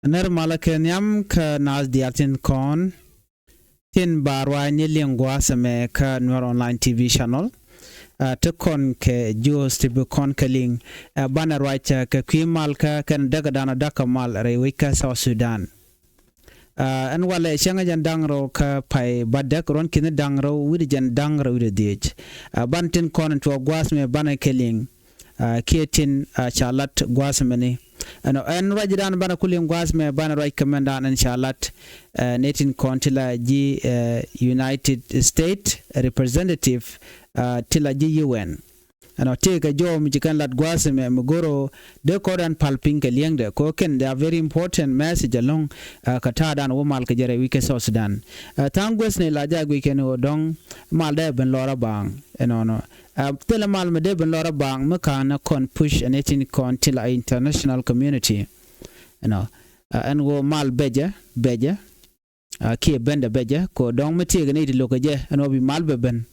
Ner malakenyam ka nas diatin kon tin barwa ni lingwa same ka Nuer online TV channel to kon ke jos tibu kon kaling bana right ka kwimal ka kan daga dana daka mal rewika South Sudan an wala shanga jan dangro ka pai badak ron kin dangro widi jan dangro widi dij bantin kon to gwasme bana keling kietin chalat gwasmeni ano en rajidan bana kulim gwasme bana right commander an chalat netin kontila ji United States representative tila ji UN ano tega jo mijikan lat gwasme mugoro de kodan palping ke liengde ko ken they are very important message along katadan wo mal ke jere wike South Sudan tangwes ne la jagwe ken odong mal de ben lora bang eno tela mal me de ben lora bang makana kon push netin kon tila international community en wo mal beja ki benda beja ko dong metiga ne di lokaje eno bi mal beben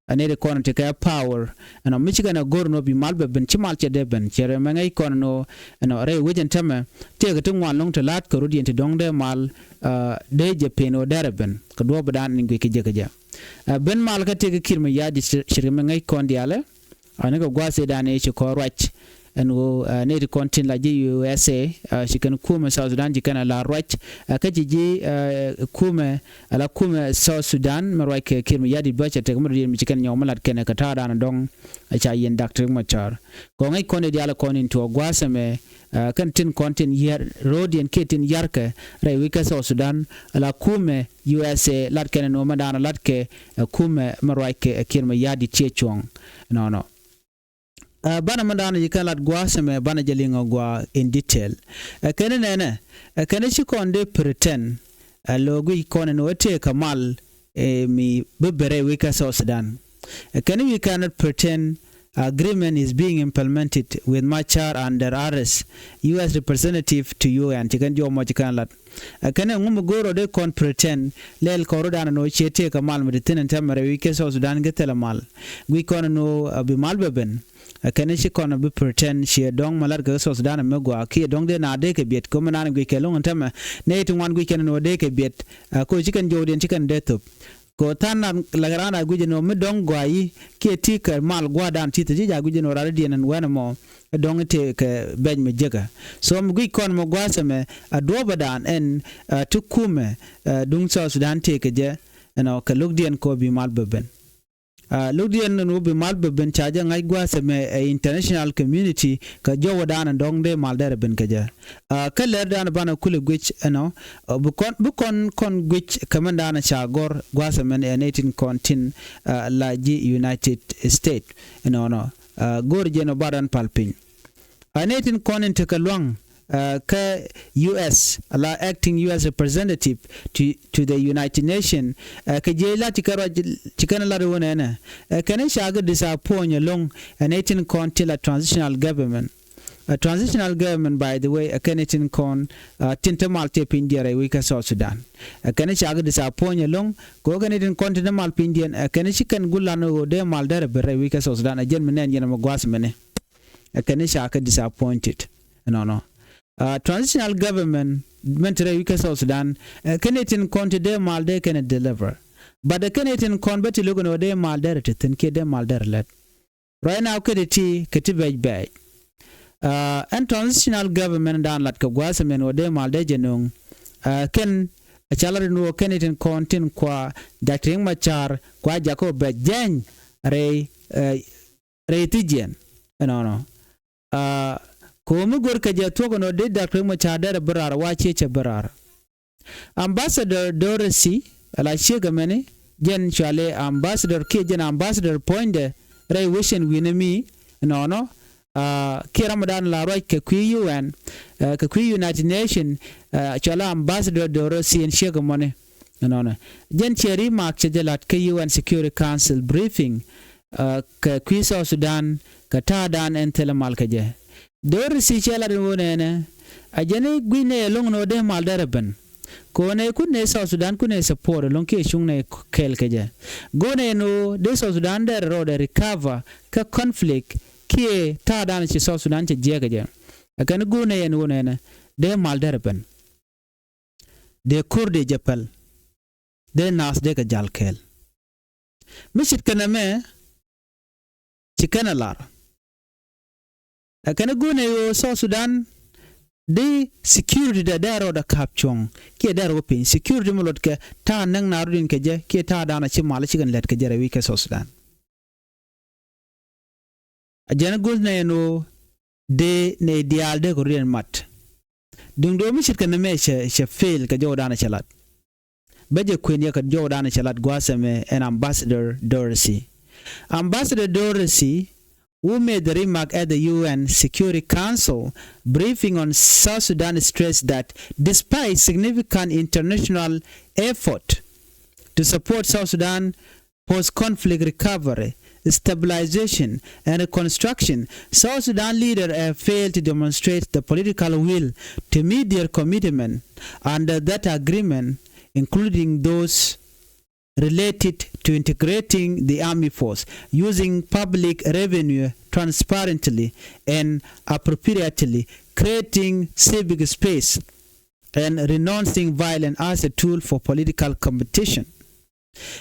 anede kono te ka power ano michigan gorno bi malbe ben chimal che deben chere mangai kono ano re wejen tama te ga tungwan long to lat ko rudien te dongde mal de je peno darben ko do badan ni ke jegaja ben mal ka te ga kirma yadi chere mangai kon diale ana go gwase dane che ko rach and wo ne kontin la ji USA shikan kuumɛ South Sudan jikana la rach ka ji kuumɛ ala kuumɛ South Sudan marwai ke kirmi yadi bacha te kamar mi chikan nyomalat kene ka tada na dong cha yen doctor machar ko ngai konde diala konin to gwasame kan tin kontin yer rodian ketin yarka rai wika South Sudan ala kuumɛ USA lat kene no madana lat ke kuumɛ marwai ke kirmi yadi chechong no bana mandana yikalat gwasame bana jalinga gwa in detail kene nene kene chikonde pretend logo ikone no te kamal mi bebere wika South Sudan kene we cannot pretend agreement is being implemented with Machar and their arrest US representative to UN chikan jo mo chikanlat kene ngum goro de kon pretend lel korodana no chete kamal mi tenen tamare wika South Sudan getela mal we kono no bi mal beben kene shi kono bi pretend shi dong malar ga South Sudan me gwa ki dong de na de ke biet ko manan gwi ke long tama ne to wan gwi ken no de ke biet ko chikan jodien chikan de top ko tan lagarana gwi no me dong gwa yi ke ti ka mal gwa dan ti ti ja gwi no ra de nan wana mo dong te ke ben me jega so m gwi kon mo gwa same do badan en to kuumɛ dung South Sudan te ke je ka lugdien ko bi mal beben lugdien no bi mal beben chaja ngai gwase me international community ka jowo dana dong de mal dere ben kaja ka ler dana bana kule gwich bukon kon gwich kamanda na chagor gwase men enating kontin la ji United States gor jeno badan palpin enating konin te kalwang ka US la acting US representative to the United Nations ka jela tikana la wona na kana shaga disappoint long an 18 contil a transitional government by the way a Canadian con tintamal te pindiare wika South Sudan kana shaga disappoint long go Canadian continental pindian kana shikan gulano de mal dare bere wika South Sudan a jenmen yana magwas mene kana shaga disappointed no transitional government mentre wika South Sudan Canadian conti de mal de can deliver but the Canadian con beti logo no de mal de tin ke de mal de let right now kediti ketibej and transitional government dan lat ka gwasemen o de mal de jenung ken chalari no Canadian contin kwa Dr. Machar kwa Jacob Bejeng re tijen ko mu gor ka je to no de Dr. Machar da barar wace ce barar ambassador Dorothy ala shega mene gen chale ambassador ke gen ambassador poinde ray wishen winami ke ramadan la roy ke UN ka United Nation chala ambassador Dorothy en shega mone gen cheri mak che jalat ke UN Security Council briefing ka South Sudan ka tadan en telemal ka je dor si chela de wona ajane gwine long no de mal daraben ko ne kunne South Sudan kunne support long ke shungne kel keje gone no de South Sudan der road recover ka conflict ki ta dan ci South Sudan ci jegaje akan gone en wona de mal daraben de kurde japal de nas de ka jalkel mishit kana me chikana lar kana gune yo South Sudan de security da daro da kapchong ke daro pin security mulot ke ta nang narudin ke je ke ta dana chi mala chigan let ke jare wi ke South Sudan ajana gune no de ne dial de korean mat dung do mishit kana me she fail ka jodana chalat beje kwen ya ka jodana chalat gwasame an ambassador Dorsey who made the remark at the UN Security Council briefing on South Sudan stressed that despite significant international effort to support South Sudan post-conflict recovery, stabilization and reconstruction, South Sudan leaders have failed to demonstrate the political will to meet their commitment under that agreement, including those related to integrating the army force, using public revenue transparently and appropriately, creating civic space, and renouncing violence as a tool for political competition.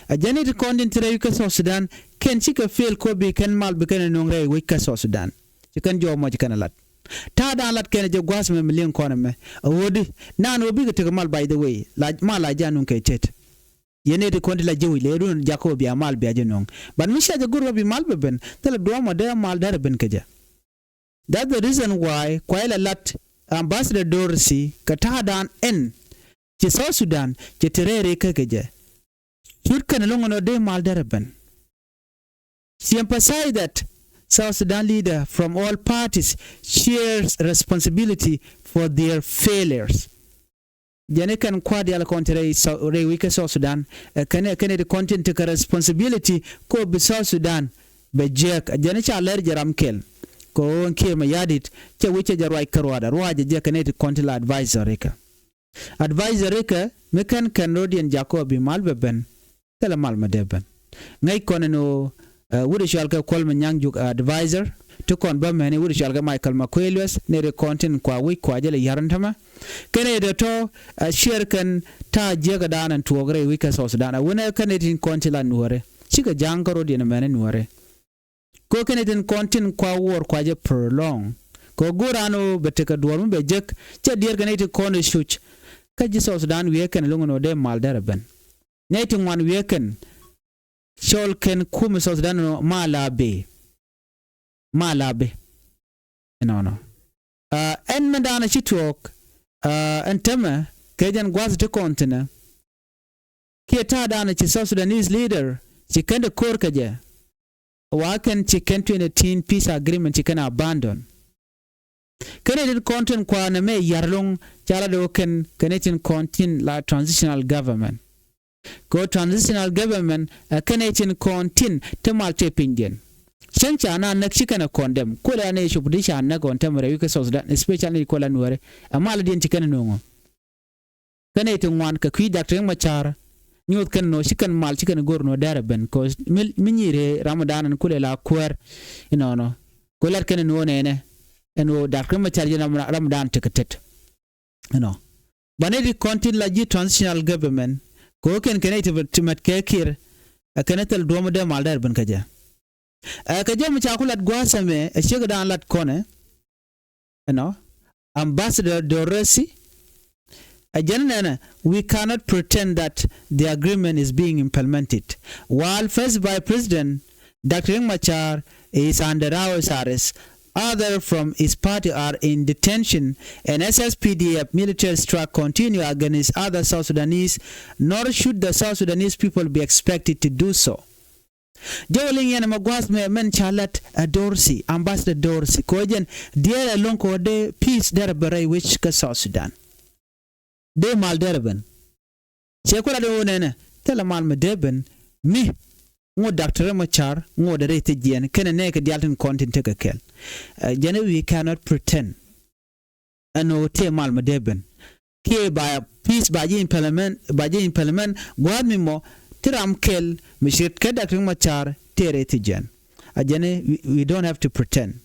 A genetic content to South Sudan can chika fail ko be can mal be can nongre wika South Sudan. You can jo mo can lat. Ta da lat can jo gwas me million koname. A wood na no big to mal by the way. Like mal la janun ke chet. Yene de konti la jewi le run jakobi amal be ajenong. But misha de gurwa bi mal beben. Tell do mo de mal dar ben keja. That's the reason why kwaila lat Ambassador Dorsey kata dan en ci South Sudan ci terere ke keja. Shirkan longono de mal dar ben. She emphasized that South Sudan leader from all parties shares responsibility for their failures. Jane kan kwadi ala kontere re wike South Sudan kane the content take responsibility ko be South Sudan be jek jane cha ler jaram kel ko onke ma yadit che wiche jarwai karwada ruaje je kane the content advisor ka me kan rodian jacobi malbeben tele malma deben ngai koneno wuri shalka kolma nyangjuk advisor to kon ba meni wuri shalga Michael Makwelwes ne de content kwa wi kwa jele yarantama kene de to share kan ta jega danan tuogre wi ka South Sudan wona kane tin content la nuore chiga jangaro de mene nuore ko kene tin content kwa wor kwa je prolong ko gurano beteka duwar be jek che dier kane tin kono shuch ka ji South Sudan wi kan lungono de maldara ben ne tin wan wi kan shol ken kuumɛ South Sudan no malabe no en mandana ci tuɔɔk en tema kejan gwas te kontina ke ta dana ci South Sudanese leader ci kende kor kaje waken ci ken 2018 peace agreement ci kana abandon kene din content kwa na me yarlong chala do ken kenetin contin la transitional government go transitional government kenetin contin te malte pingen chancha na nakshikana condemn ko la ne shubdisha na gon tamare wika South Sudan especially ko la nuore amala din tikana nongo kenetin wan ka kwi Dr. Machar nyot kan no shikan mal chikan gorno dara ben ko minyire Ramadan ko la kwer no ko la ken no ne eno Dr. Machar jena Ramadan tiketet banedi contin la ji transitional government ko ken timat ke kiir kenetel domo de mal dar ben kaja kaja mu chakulat gwasame shega dan lat kone Ambassador Dorsey Ajanana, we cannot pretend that the agreement is being implemented. While first by President Dr. Machar is under our arrest, others from his party are in detention, and SSPDF military strike continue against other South Sudanese, nor should the South Sudanese people be expected to do so. Jowling yana magwas me men chalat Dorsey, Ambassador Dorsey, kojen diera lonko de peace there bere which ka South Sudan. De mal derben. Chekula de wonene, tela mal me deben, mi ngo Dr. Machar ngo de rete jien kene neke dialten content take kel jene we cannot pretend ano te mal me deben ke by peace by implement gwad mi mo tiram kel mishit ke Dr. Machar te rete jien ajene we don't have to pretend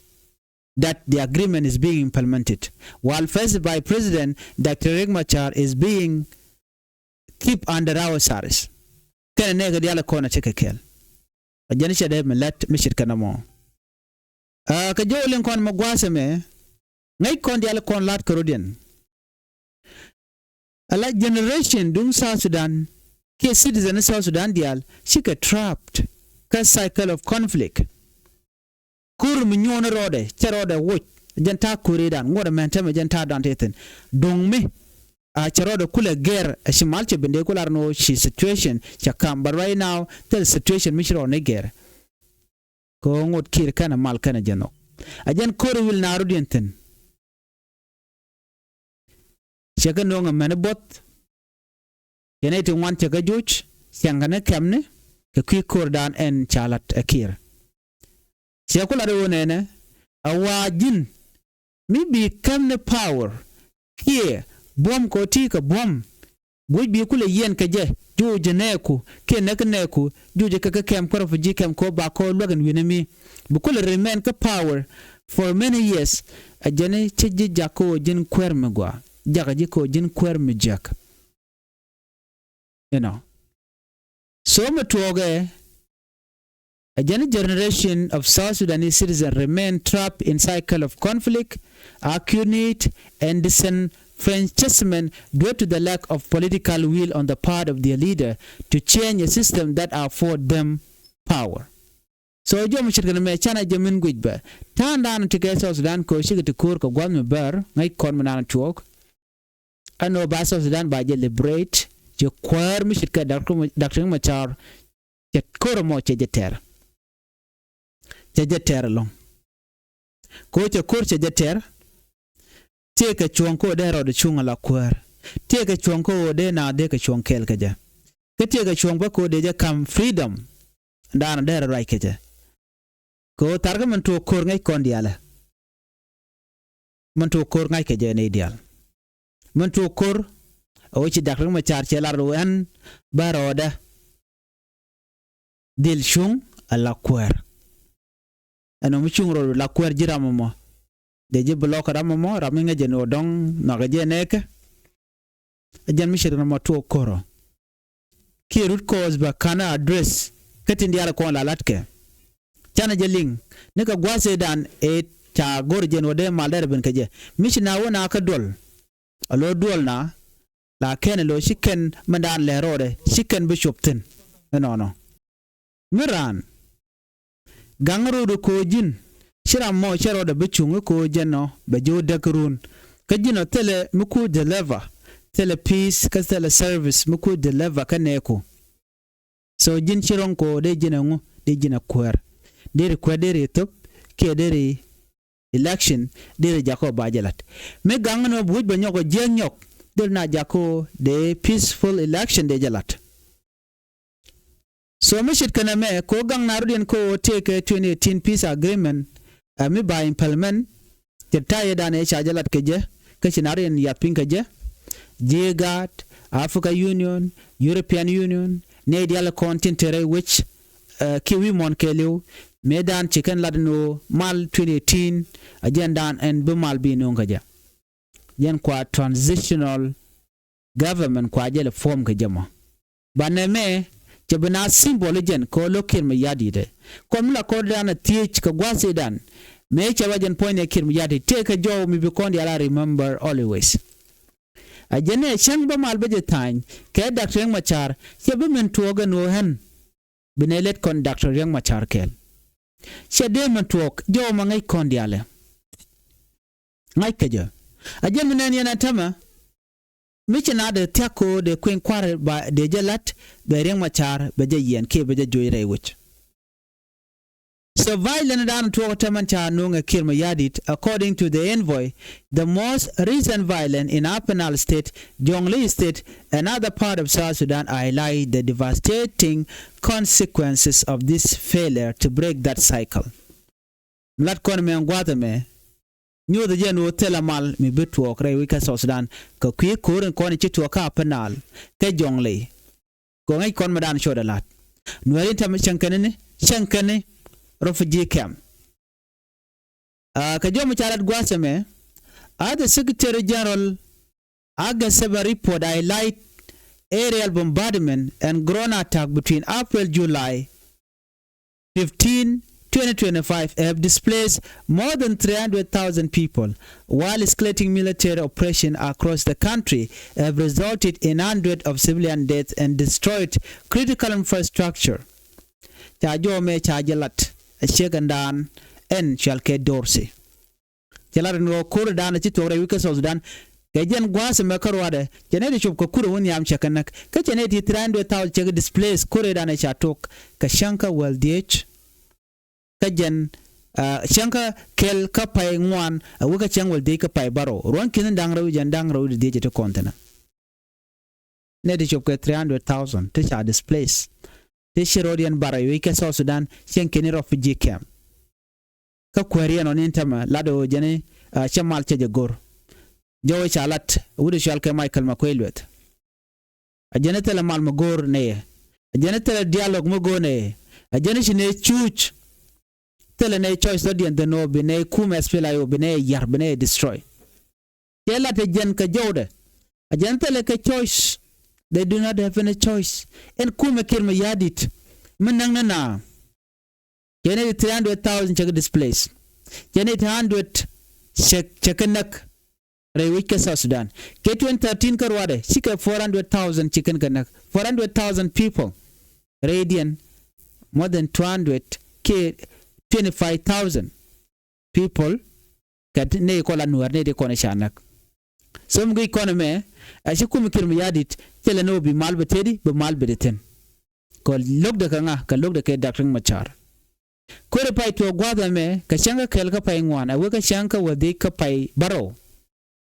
that the agreement is being implemented while first by President Dr. Machar is being keep under our service kana ne ga diala kona cheke kel ajani shade melet mishit kana mo ka jolin kon magwase me ngai kon diala kon lat karodian ala generation dung South Sudan ke citizen South Sudan dial shika trapped ka cycle of conflict kur mi nyona rode cherode wuch janta kuridan ngoda mentame janta danteten dong me a cherode kula ger a shimalche bende kula no shi situation chakam, but right now the situation mishro ne ger ko ngot kir kana mal kana jano ajen kor wil narudenten chaka no ngam bot yenete wan chaka juch sangane kamne ke kwi kordan en chalat akir chakula do nene awajin mi bi kamne power kia bom ko ti ka bom buj bi kula yen ka je juje neku ke nek neku juje ka kem ko fuji kem ko ba ko logan winami bu kula remain ka power for many years ajene chiji jako jin kwerme gwa jaga jiko jin kwerme jak you know so matoge a generation of South Sudanese citizens remain trapped in cycle of conflict, accumulate and disenfranchisement due to the lack of political will on the part of their leader to change a system that afford them power. So jom shirkan me chana jamin gujba tan dan tike South Sudan ko shige to kur ko gwam ber ngai kon manana tuɔɔk ano ba South Sudan ba je liberate je kwar mi shirka Dr. Machar je kor mo che jeter jeter long ko che kor che jeter te ka chuon ko de ro de chunga la kwar te ka chuon ko de na de ka chuon kel ka ja ke te ka chuon ba ko de ja kam freedom dan de right ka ja ko targa man to kor ngai kon diala man to kor ngai ka ja ne dial man to kor o chi Dr. Machar che la ro an baroda dil chung ala kwar ano mi chung ro la kwar jiramo mo de je block ramo mo raminga je no dong na ga je nek ajan mi shirna mo to koro ki root cause ba kana address katin diara ko la latke chana je ling ne ka gwase dan e cha gor je no de malder ben kaje mi shina wona ka dol alo dol na la ken lo shiken mandan le rode shiken bishop tin no miran gangaro do ko jin shiram mo chero da bichungu ko jeno be jo dakrun kajino tele muku deliver tele peace ka tele service muku deliver kaneko so jin chiron ko de jinangu de jina kwer de ko de top ke de election de jako bajalat me gangano buj ba nyoko jenyok de na jako de peaceful election de jalat. So mishit kana me ko gang narudien ko take a 2018 peace agreement mi ba implement te taye dane chajalat keje kachinarien yapin keje jegat Africa Union European Union ne dial continental which kiwi mon kelew medan chicken ladno mal 2018 agenda and bumal binu ngaja yen kwa transitional government kwa jele form kejama baneme jabana symbologen ko lokir me yadi de komla ko dana teach ka gwase dan me chawajen point e kir me yadi take a job mi be kondi ala remember always ajene chang ba mal beje tan ke Dr. Machar chebe men tuoga no han benelet kon Dr. Machar kel chede men tuok jo ma ngai kondi ala ngai kejo ajeme nen yana tama michina de tiako de queen kware ba de jalat be Riek Machar be yen ke be joyre wuch so violent down to Otamancha nunga kirma yadit according to the envoy the most recent violence in Apenal state Jonglei state and other part of South Sudan highlight the devastating consequences of this failure to break that cycle mlat kon me ngwata me nyo de jeno telamal mi betuok re wika South Sudan ko kwi koren kon ci to ka penal ke Jonglei ko ngai kon madan shodalat Nuer tam chankane refugee camp ka jomu charat gwaseme the secretary general aga seba report highlight aerial bombardment and ground attack between April-July 15, 2025 have displaced more than 300,000 people, while escalating military operations across the country have resulted in hundreds of civilian deaths and destroyed critical infrastructure. Chajo me chajalat shegandan en shalke dorsi. Jalarin go kur dan ci tore wika Sudan gajen gwase me karwade jenedi chop ko kuro woni am chakanak ka jenedi 300,000 chega displaced kure dan chatok ka shanka waldich kajen shanka kel ka pay ngwan wuka changwal de ka pay baro ron kin dangrawi jan dangrawi de je kontena nedi chop ka 300,000 te cha displaced te shirodian barawi ka Sudan shanke ni refugee camp ka kwariya non intama lado jene chamal che jagor jawo chalat wudu shalke Michael Makwelwet ajene tele mal magor ne ajene tele dialogue mago ne ajene shine chuch tele ne choice dodian de no bine kuumɛ spela yo bine yar bine destroy yela te jen ka jawde ajene tele ka choice they do not have any choice en kuumɛ kirma yadit menang na jene 300,000 check displaced jene 100 chekanak Rewik ka Sudan. Ke 2013 karwade sika 400,000 chicken kanak 400,000 people. Radian more than 200 k 25,000 people kat ne kola Nuer ne de kone shanak. Some go economy ashikum kirmi yadit tele no bi malbe tedi be malbe deten. Ko log de kanga ka log de ke dakring machar. Kore pai to gwada me ka shanga kel ka pai ngwana we ka shanka wadi ka pai baro.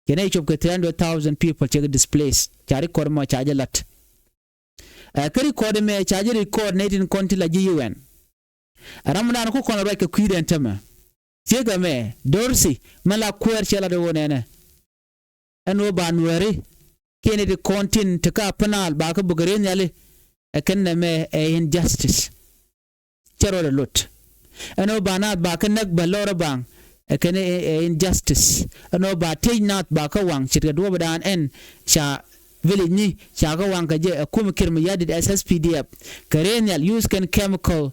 Kena chop ke 300,000 people check displaced chari korma chajalat kari kode me chaji record netin konti la UN ramdan ko kono rek kuiden tama chega me dorsi mala kwer chela de wonene eno ba Nueri kene de kontin te ka penal ba ka bugare nyale kenna me injustice chero de lot eno ba na ba ka nak ba lora bang kene injustice no ba tej nat ba ka wang chit do badan en sha village ni sha ka wang ka je kum kirmi yadid SSPDF karenial use can chemical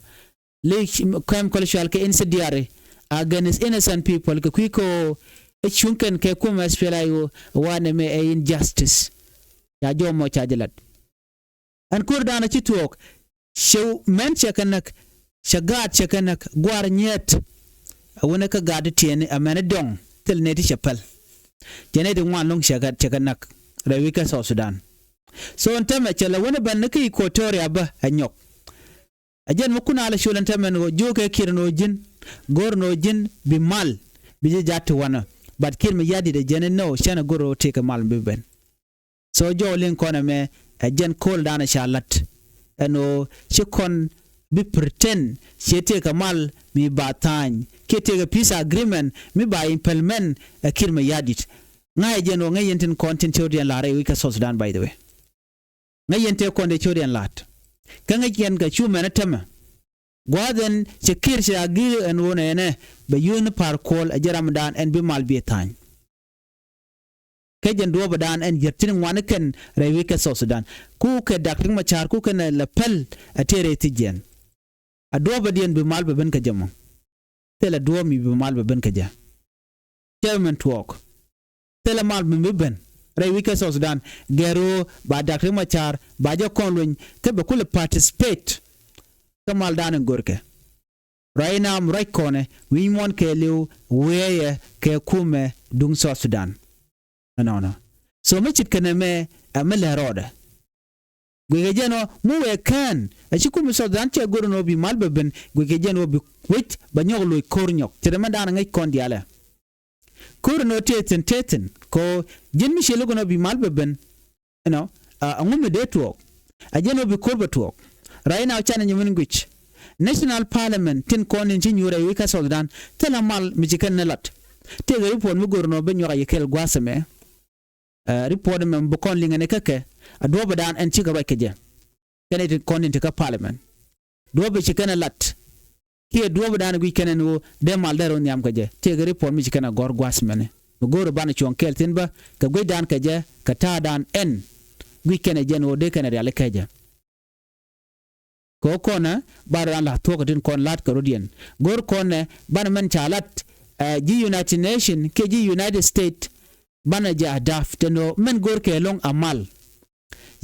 shal ke incendiary against innocent people ka kwiko chunken ke kum spela yo wane me injustice ya jomo chajalat an kurdana ci tuɔɔk show men chakanak shagat chakanak gwar nyet wona ka gadu tiene amene dong tel neti chapel jene de ngwan long shagat chakanak rewika Sudan so ntame chela wona ban ki Equatoria ba anyok ajen mukuna ala shulan tamen go joke kirno jin gorno jin bi mal bi jatti wana but kirmi yadi de jene no shana goro take mal biben so jolin kona me ajen kol dana shalat eno shikon bi pretend shete kamal mi batany kete peace agreement mi ba implement kirma yadit ngay jeno ngay yenten content chodian la re wika Sudan by the way ngay yente konde chodian lat kanga yen ga chuma na tama gwaden chekir shi agir en wona ene be yun par kol ajaram dan en bi mal bi tan kajen do badan en yertin wan ken re wika Sudan ku ke dakring machar ku ken la pel atere tijen adoba dien bi mal be ben ka jamo tela do mi bi mal be ben ka ja chairman tuɔɔk tela mal be ben re wika Sudan gero ba dakre machar ba ja konlun ke be kul participate kamal dan gorke raina am raikone wi mon ke lew weye ke kuumɛ dung Sudan no so me chit kana me amela roda gwegejeno muwe kan achikum Sudan che gorno bi malbeben gwegejeno bi wit banyoglo kornyok terema dana ngai kondiala korno teten ko jin mi shelo gono bi malbeben angume de tuɔɔk ajeno bi korba tuɔɔk raina chana nyimin gwich national parliament tin konin chin yure wika Sudan tela mal mi chikan nalat te ga report mu gorno be nyoga yekel gwasame report mem bu kon lingane kake adoba dan en chiga bakeje kene konin ka parliament dobe chikana lat ki dobe dan gwi kenen wo de mal daro nyam kaje te ga report mi chikana gor gwasmene goro bana chon keltin ba ka gwe dan kaje ka ta dan en gwi kene jen o de kene real keja ko kona baran la to din kon lat karodian gor kone ban man chalat ji United Nation ke ji United States bana ja daf teno men gor ke long amal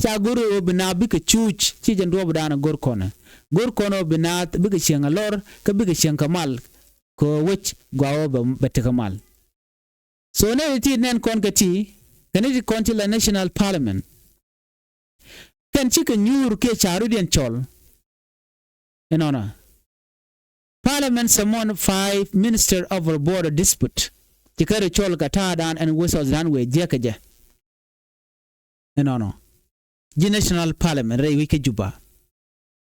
cha guru bina bi ke chuch ci jen do bana gor kono bina bi ke chenga lor ke bi ke chenga mal ko wech gwawo ba te kamal so ne ti nen kon ke ti kaniti konti la National Parliament kan ci ke nyur ke charu den chol enona Parliament summoned 5 minister over border dispute tikare chol katadan and whistle dan we jekaje enona the National Parliament re wike juba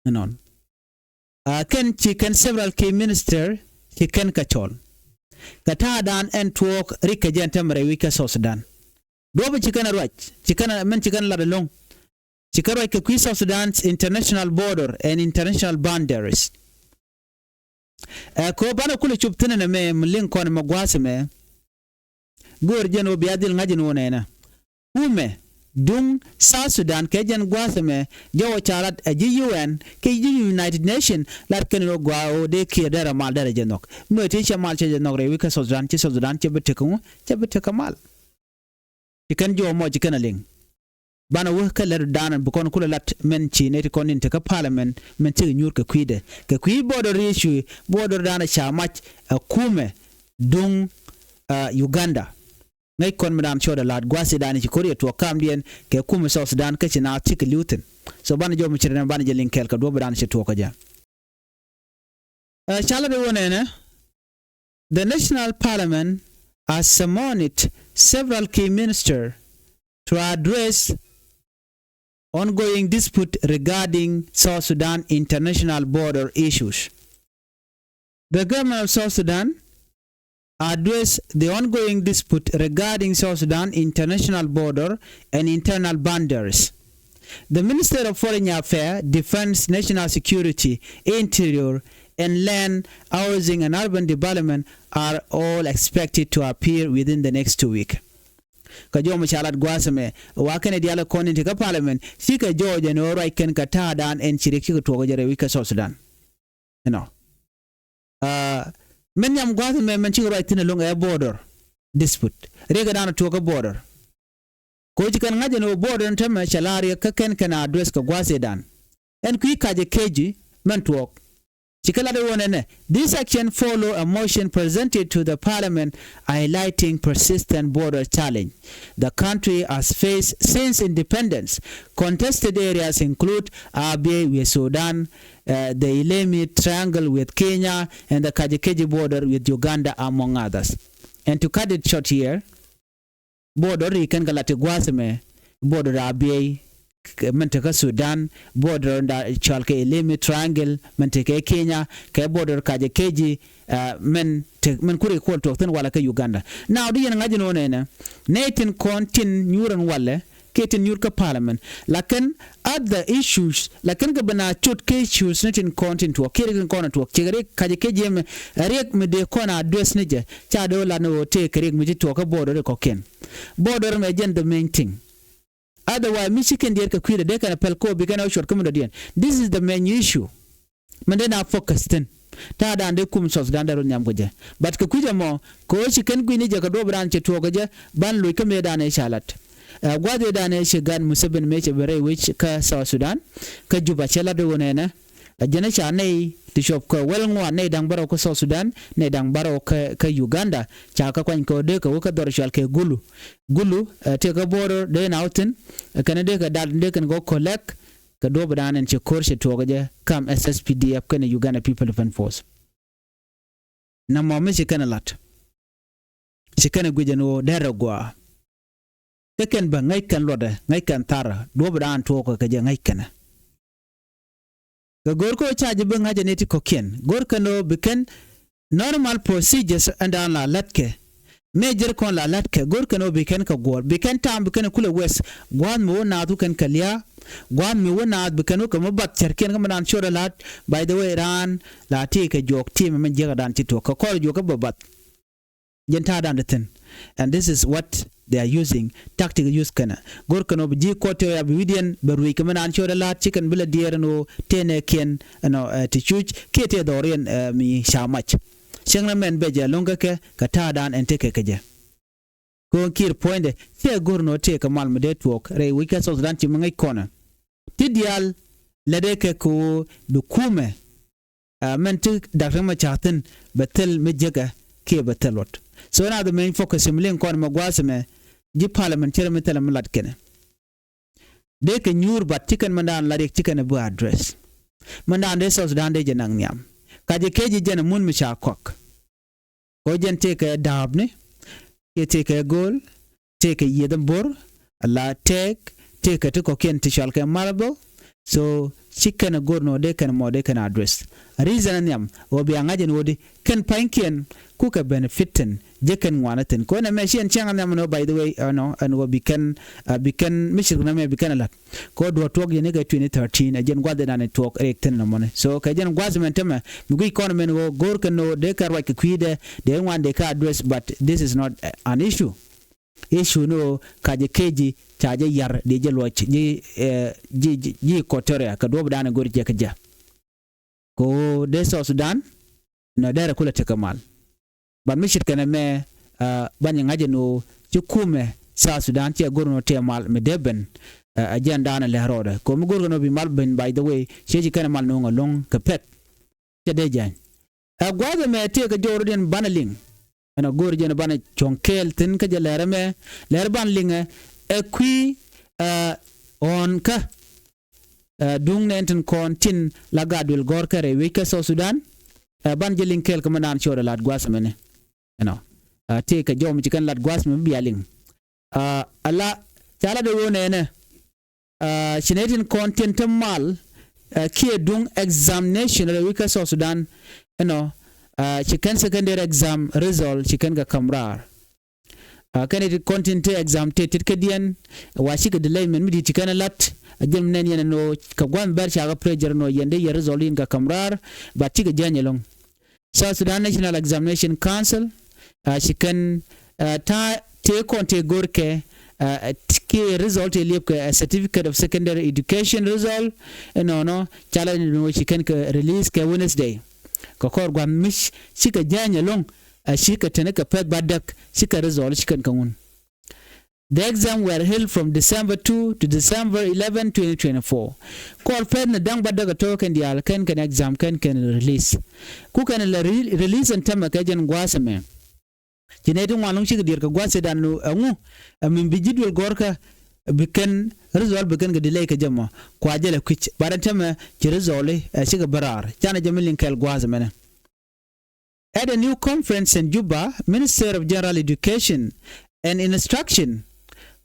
enon can several key minister he can kachol katadan and tuɔɔk rikajen tamre wike so Sudan dobe chikana rwach chikana la long chikara ke kwi South Sudan's international border and international boundaries ko bana kule chuptene na me mlin kon magwase me gor jeno biadil ngajin wonena kuumɛ dung South Sudan ke jen gwase me jawo charat ji UN ke ji United Nation lat ken ro gwa de kiir dara mal dara jenok me ti chamal che jenok re wika South Sudan che bete kamal ikan jo mo jikana ling bana wo kaler danan bukon kula lat men chi ne kon inte ka parliament men ti nyur ka kwide ka kwi border issue border dana chamach kuumɛ dung Uganda ngai kon madam choda lad gwasi dani ci korea to kam dien ke kuumɛ South Sudan ka ci na tik lutin so bana jo mi cirena bana jelin kel ka do badan ci to ka ja chala de wonena the National Parliament has summoned several key ministers to address ongoing dispute regarding South Sudan international border issues. The government of South Sudan addressed the ongoing dispute regarding South Sudan international border and internal boundaries. The Minister of Foreign Affairs, Defense, National Security, Interior, and Land, Housing and Urban Development are all expected to appear within the next 2 weeks. Kajo machalat gwasame wakane diala koni tika parliament sika Georgia no right ken kata dan en chiriki ko togo jare wika South Sudan men yam gwasame men chi right tin long border dispute rega dan togo border ko jikan ngaje no border ntama chalari ka ken kana address ka gwase dan en ku kaje keji men tuɔɔk this action follow a motion presented to the parliament highlighting persistent border challenge the country has faced since independence. Contested areas include Abyei with Sudan, the Ilemi Triangle with Kenya, and the Kajekeji border with Uganda, among others. And to cut it short here, border Rikan Galatigwaseme, border Abyei, menteka Sudan, border da chalke Ilemi Triangle, menteka Kenya, ke border Kajekeji, men kuri kwal tokten wala ka Uganda. Now di yan ngajin onena, netin kontin nyuran wale, ketin nyurka parliament, lakin other issues, lakin ka bana chut ke issues netin kontin tuwa, kiri kan kona tuwa, chigari Kajekeji me, riek me de kona address nije, chado la no te kirik me jituwa ka border ko ken. Border me jen the main thing. Otherwise, Michigan dear ka kwira de kana pelko bigana short come do this is the main issue. Mande na focus ten. Ta da ande kum sos dan daro nyam goje. But ka kuja mo ko shi kan gwini je ka do bran che to goje ban loy ka me da ne shalat. Gwade da ne shi gan musabin me che bere which ka South Sudan ka juba chela de wonena. Jana cha nei ti shop ko wel ngwa nei dang baro ko South Sudan nei dang baro ka Uganda cha ka kwan ko de ka dor shal ke gulu te ka border de nauten kana de ka dal de kan go collect ka do badan en che korshe to gaje kam SSPDF kana Uganda People Defense Force na mo me kana lat kana guje no dara gwa teken ba ngai kan loda ngai kan tara do badan to ko ka je ngai kana gorko charge be ngaje neti kokien gorko no beken normal procedures and la latke major kon la latke gorko no beken ka gor beken tam beken kula west gwan mo na du kan kaliya gwan mi wona beken ko mabat cerken ko man chora lat by the way ran la ti ka jok team man jega dan ti to ko jok babat jenta dan den, and this is what they are using tactical use kana gor kano bi kote ya bidian berwi kaman an chora la chicken bila dier no tene ken no ti chuch kete dorien mi shamach sengna men beja longa ke kata dan enteke keje ko kir poinde te gor no te kamal mede tuɔɔk re wika so dan ti mangai kona tidial ledeke ko du kuumɛ men tu dakra ma chatin betel mejega ke betelot. So now the main focus in Mlin Kon Magwasame, G Parliament Terminatal Mulatkene. They can ure but chicken mandan like chicken a bu address. Mandan de sauce down de janangyam. Kaji keji jen a moon misha cock. Ojen take a dabne, you take a goal, take a yedam bor, a la take a tukokin to shalka marble. So chicken a good no they can more they can address. A reason yam will be an agent would can pankian cook a benefitin. Jekan wanatin ko na machine changa namno by the way no and will become mission na me become lot ko do talk ye nega 2013 again gwade na network rekten na money so ka jen gwazmen tema mi economy go gor kan no de kar wa kwide de wan de ka address but this is not an issue no ka je keji chaje yar de je loch ji kotoria ka do bana gor je ka ja ko de so Sudan no dere kula tekamal ban mishit kana me ban ngaje no ci kuumɛ sa Sudan ci gorno te mal me deben agenda na le roda ko mi gorno bi mal ben by the way ci kana mal no ngolong ka pet te de jan gwada me te ka jorden banaling ana gorjen bana chonkel tin ka je lere me lere ban linga qui on ka dung nenten kon tin la gadul gor kare wika so Sudan ban je linkel ka manan chora lat gwasmene take a jom chicken lat gwas me bialing ala chala de wone ne chinetin content mal ki dung examination le wika so Sudan chicken secondary exam result chicken ga kamrar kan it content exam tit kedian wa shi ka delay men midi chicken lat agem nen yen no ka gwan ber cha pressure no yende ye result in ga kamrar ba tiga janyelong South Sudan National Examination Council she can take on te gorke ki result a certificate of secondary education result no challenge no she can release ke Wednesday ko kor gwan mish she ka janya long she ka teneka pet badak she ka result she kan kanun. The exam were held from December 2 to December 11, 2024. Call fed na dang badaga token di al kan exam kan release. Ku kan release and tema kajan gwasame. Jinetu walung shi dir ka gwase dan no angu min bijidwel gorka biken result biken ga delay ka jama ko ajele kwich baran tema ci result shi ga barar jana jamilin kel gwasame. At a new conference in Juba, Minister of General Education and Instruction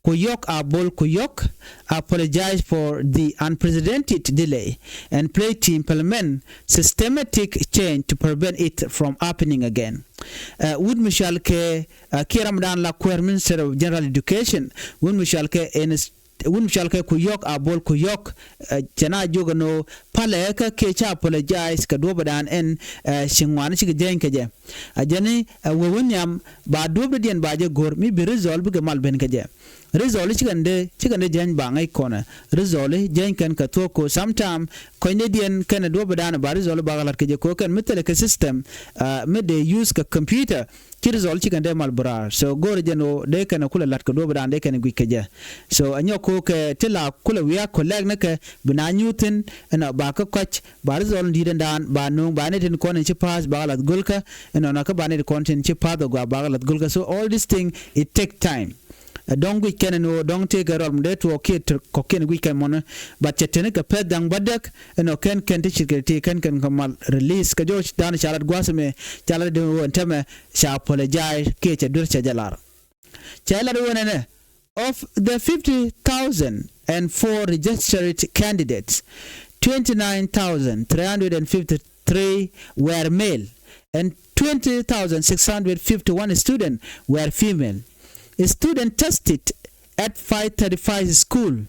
Kuyok Abol Kuyok apologized for the unprecedented delay and pledged to implement systematic change to prevent it from happening again. Wood Michel K. Kiramdan Laquer, Minister of General Education, Wood Michel K. Kuyok Abol Kuyok, Jana Jogano, Paleka Kecha apologized Kadobadan and Shingwan Shikajankaja. Ajani, Winyam, Badubadian Baja Gor, may be resolved Gamal Benkaja. Result chicken jan bangai corner. Result jan can katoko sometime Canadian can do badana barizol bagalar kejako can metallic system made they use a computer result chicken de malbrar so go jeno de can kula lat ko do badan de can gwikaja so anyoko ke tela kula wiya colleg naka bina newton na ba ka kwach barizol didan dan ba no ba ne tin konen chi pass bagalat gulka na ka ba ne content chi pa do bagalat gulka so all this thing it take time. Don't we can no don't take a role to okay to cocaine we can mon but chetene ka pet dang badak no can teach can come release ka josh dan chalat gwasme chalat de wonteme sha apologize ke che dur cha jalar chalat wonene of the 50,004 registered candidates 29,353 were male and 20,651 students were female. A student tested at 535 school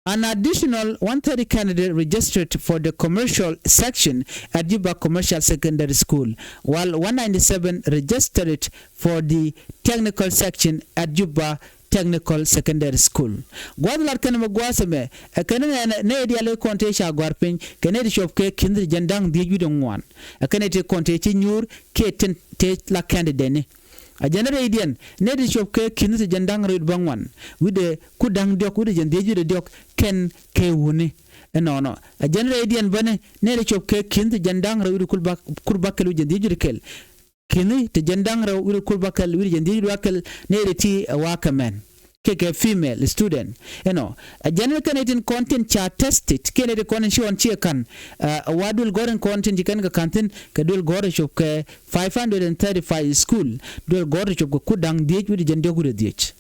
An additional 130 candidates registered for the commercial section at Juba Commercial Secondary School, while 197 registered for the technical section at Juba Technical Secondary School. Gwadlar kan magwasame akana ne diale konte sha gwarpin kanedi shopke kindri jandang dijude ngwan akane te konte ci nyur ke ten te la candidate a janare idian ne di shopke kindri jandang rid bangwan wide kudang diok wide jandejude diok ken ke woni no a janare idian bane ne di shopke kindri jandang rid kulbakelu jandejude kel kini te jandang raw wiri kulbakal wiri jandi wakal ne ti wakaman keke female student a general candidate content cha tested kene de konen shon chi kan wadul goren content kan ka kantin ka dul gore shop ke 535 school dul gore shop ko kudang diej wiri jandi gure diej.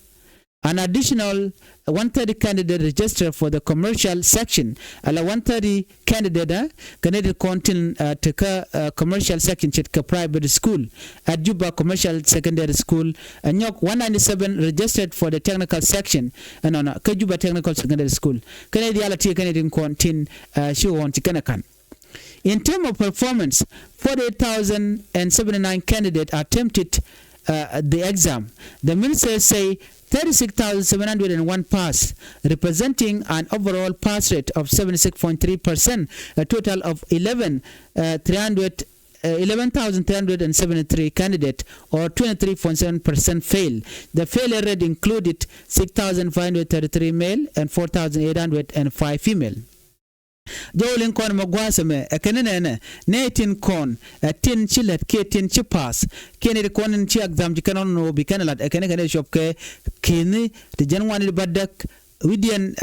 An additional 130 candidate registered for the commercial section. Ala 130 candidate candidate content to commercial section to private school at Juba Commercial Secondary School. And 197 registered for the technical section. And on Juba Technical Secondary School. Canadian content show on Tikanakan. In terms of performance, 48,079 candidates attempted the exam. The ministers say 36,701 pass, representing an overall pass rate of 76.3%, a total of 11,373 candidates, or 23.7% fail. The failure rate included 6,533 male and 4,805 female. Jolin kon magwasame ekenene ne tin kon tin chilet ke tin chipas kene kon chi exam jikanon no bikanelat ekene shop ke kini de janwani badak widian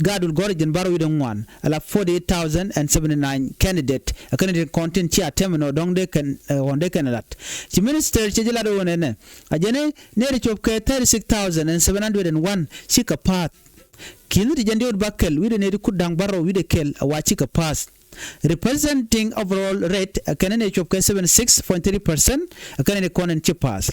gadul gorgen baro widon wan ala 48,079 candidate ekene content chi atemno dongde kan wonde kanelat chi minister chejila do wonene ajene ne shop ke 36,701 shikapat kinu di jandi bakkel wide ne kudang baro wide kel wachika pass, representing overall rate kanene chop 76.3%, kanene konen chi pass.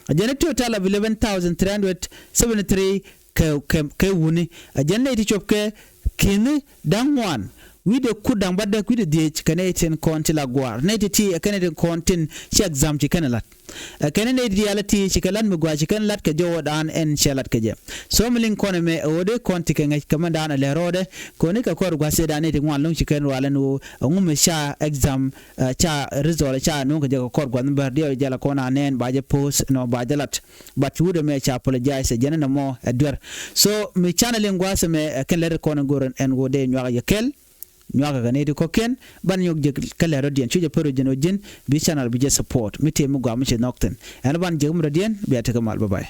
A total of 11,373 ke wuni a janne chop ke kinu dangwan wide kudang badak wide diech kaneten konti la gwar ne ti kaneten kontin chi exam chi kanalat kanene reality chi kalan mugwa chi kanalat ke jodan en shalat ke je so milin kone me ode konti ke ngai kamanda le rode koni ka kor gwa seda ne ti ngwan long chi kan wala no ngume sha exam cha result cha no ke kor gwa number dio jala kona nen baje post no bajalat but wude me cha apologize janana mo adwer so mi channel ngwa se me ken le kono goren en wode nywa yakel nyaka ganedi koken ban yok je kala rodien chuje pero jeno jin bi channel bi je support mi te mu gwa mi che nokten en ban je mu rodien bi ataka mal bye bye.